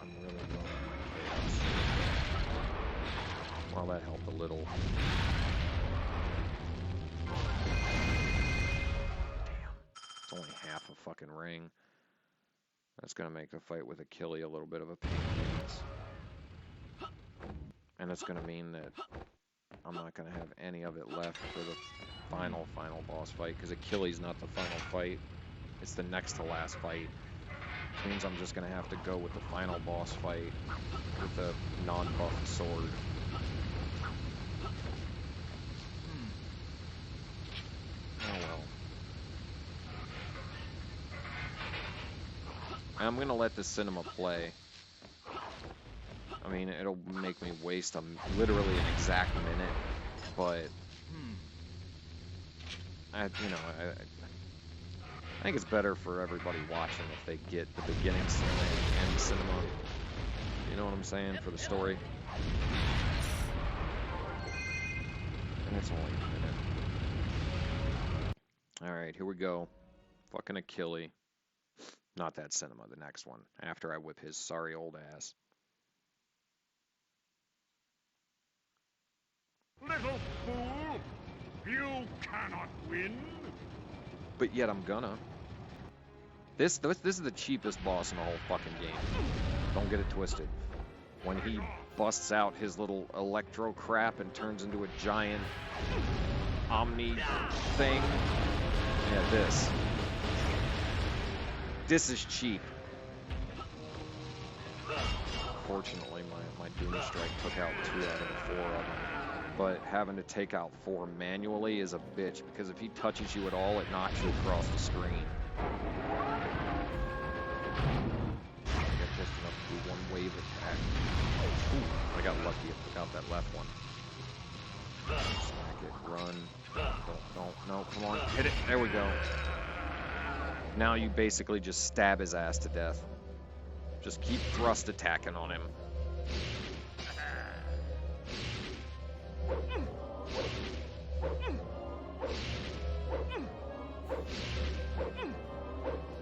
I'm really low on my chaos. Well, that helped a little. Only half a fucking ring. That's gonna make the fight with Achille a little bit of a pain in the ass. And it's gonna mean that I'm not gonna have any of it left for the final boss fight, because Achille's not the final fight. It's the next to last fight. Which means I'm just gonna have to go with the final boss fight with the non-buffed sword. Oh well. I'm gonna let the cinema play. I mean, it'll make me waste literally an exact minute, but I think it's better for everybody watching if they get the beginning cinema and end cinema. You know what I'm saying, for the story. And it's only a minute. All right, here we go. Fucking Achille. Not that cinema, the next one. After I whip his sorry old ass. Little fool! You cannot win! But yet I'm gonna. This is the cheapest boss in the whole fucking game. Don't get it twisted. When he busts out his little electro crap and turns into a giant omni thing. Yeah, this. This is cheap. Fortunately, my Doom Strike took out 2 out of the 4 of them. But having to take out 4 manually is a bitch, because if he touches you at all, it knocks you across the screen. I get just enough to do one wave attack. Ooh, I got lucky and took out that left one. Smack it, run. Don't, no, come on, hit it. There we go. Now you basically just stab his ass to death. Just keep thrust attacking on him.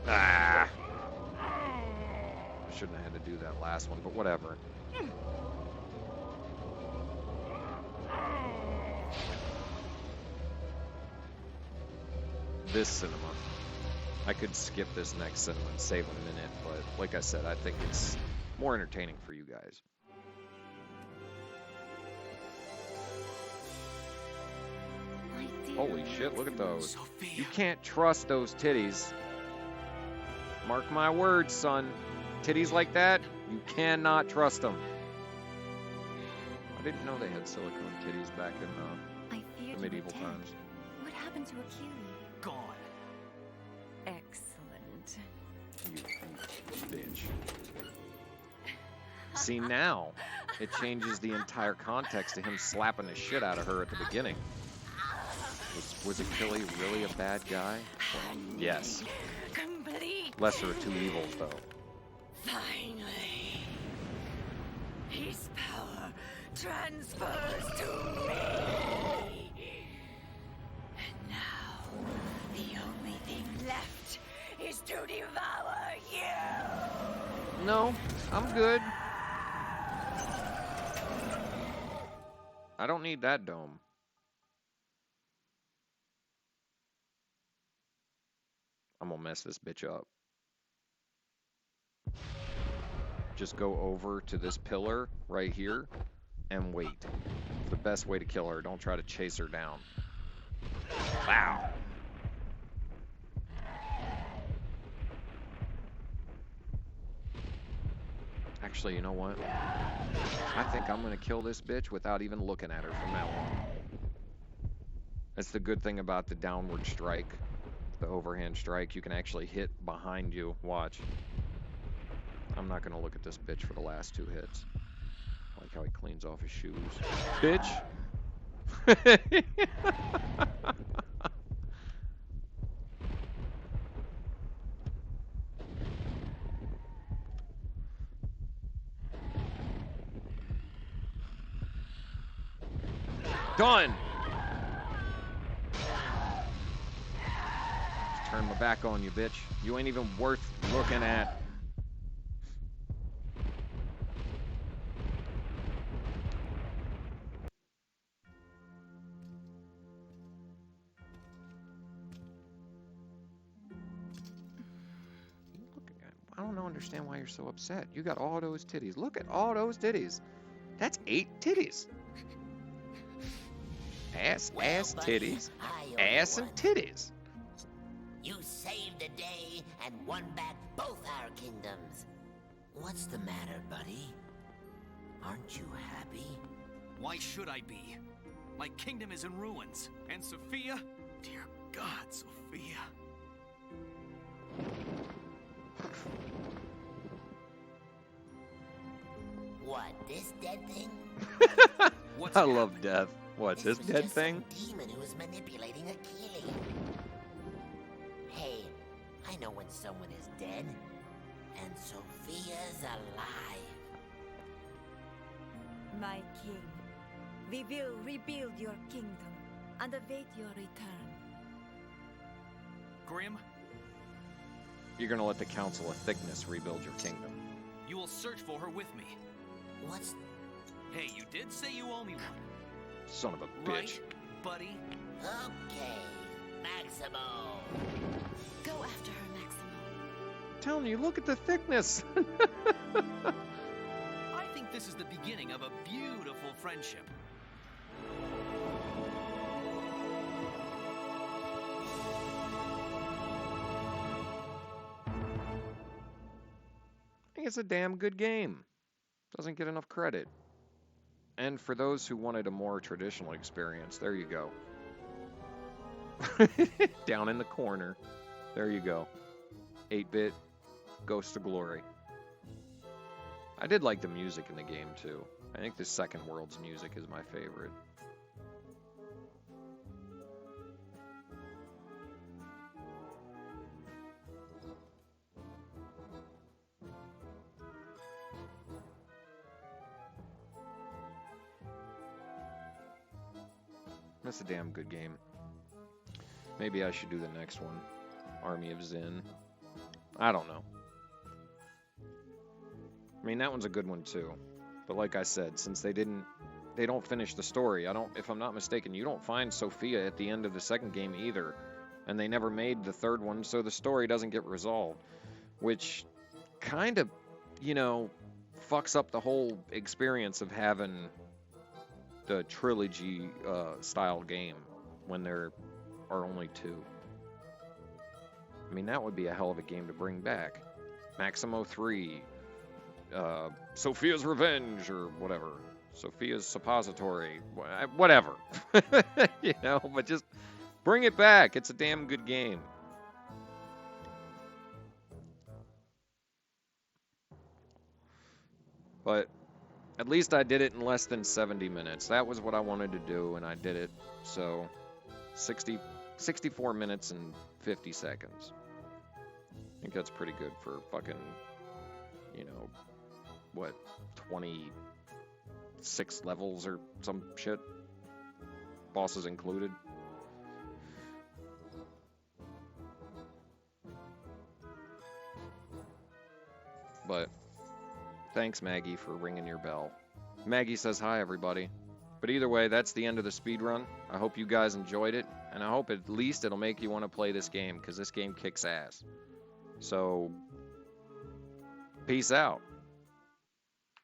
Ah! Shouldn't have had to do that last one, but whatever. This cinema. I could skip this next cinema and save a minute, but like I said, I think it's more entertaining for you guys. My dear Holy shit, look at those. Sophia. You can't trust those titties. Mark my words, son. Titties like that, you cannot trust them. I didn't know they had silicone titties back in I feared the medieval you were dead. times. What happened to Achilles? Gone. Excellent. You bitch. See, now it changes the entire context to him slapping the shit out of her at the beginning. Was Achilles really a bad guy? Well, yes. Complete. Lesser of two evils, though. Finally. His power transfers to me. And now, the only thing left is to devour you. No, I'm good. I don't need that dome. I'm gonna mess this bitch up. Just go over to this pillar right here and wait. It's the best way to kill her. Don't try to chase her down. Wow. Actually, you know what? I think I'm gonna kill this bitch without even looking at her from now on. That's the good thing about the downward strike. The overhand strike, you can actually hit behind you. Watch. I'm not gonna look at this bitch for the last two hits. I like how he cleans off his shoes. Bitch! Done! Just turn my back on you, bitch. You ain't even worth looking at. I don't understand why you're so upset. You got all those titties. Look at all those titties. That's 8 titties. Ass, Well, ass, buddy, titties, I owe you ass and one. titties. You saved the day and won back both our kingdoms. What's the matter, buddy? Aren't you happy? Why should I be? My kingdom is in ruins. And Sophia? Dear God, Sophia. What, this dead thing? What's I love happened? death. What, this was dead just thing? Some demon who was manipulating Achilles. Hey, I know when someone is dead, and Sophia's alive. My king, we will rebuild your kingdom and await your return. Grim, You're gonna let the Council of Thickness rebuild your kingdom. you will search for her with me. What's... Hey, you did say you owe me one, Son of a bitch. right, buddy? Okay, Maximo. Go after her, Maximo. I'm telling you, look at the thickness. I think this is the beginning of a beautiful friendship. I think it's a damn good game. Doesn't get enough credit. And for those who wanted a more traditional experience, there you go. Down in the corner. There you go. 8-bit Ghost of Glory. I did like the music in the game too. I think the second world's music is my favorite. That's a damn good game. Maybe I should do the next one. Army of Zin. I don't know. I mean, that one's a good one too. But like I said, since they don't finish the story, if I'm not mistaken, you don't find Sophia at the end of the second game either. And they never made the third one, so the story doesn't get resolved. Which kind of, you know, fucks up the whole experience of having the trilogy style game when there are only two. I mean, that would be a hell of a game to bring back. Maximo 3, Sophia's Revenge, or whatever. Sophia's Suppository, whatever. You know, but just bring it back. It's a damn good game. But at least I did it in less than 70 minutes. That was what I wanted to do, and I did it. So, 64 minutes and 50 seconds. I think that's pretty good for fucking, you know, what, 26 levels or some shit? Bosses included. But thanks, Maggie, for ringing your bell. Maggie says hi, everybody. But either way, that's the end of the speedrun. I hope you guys enjoyed it, and I hope at least it'll make you want to play this game, because this game kicks ass. So, peace out.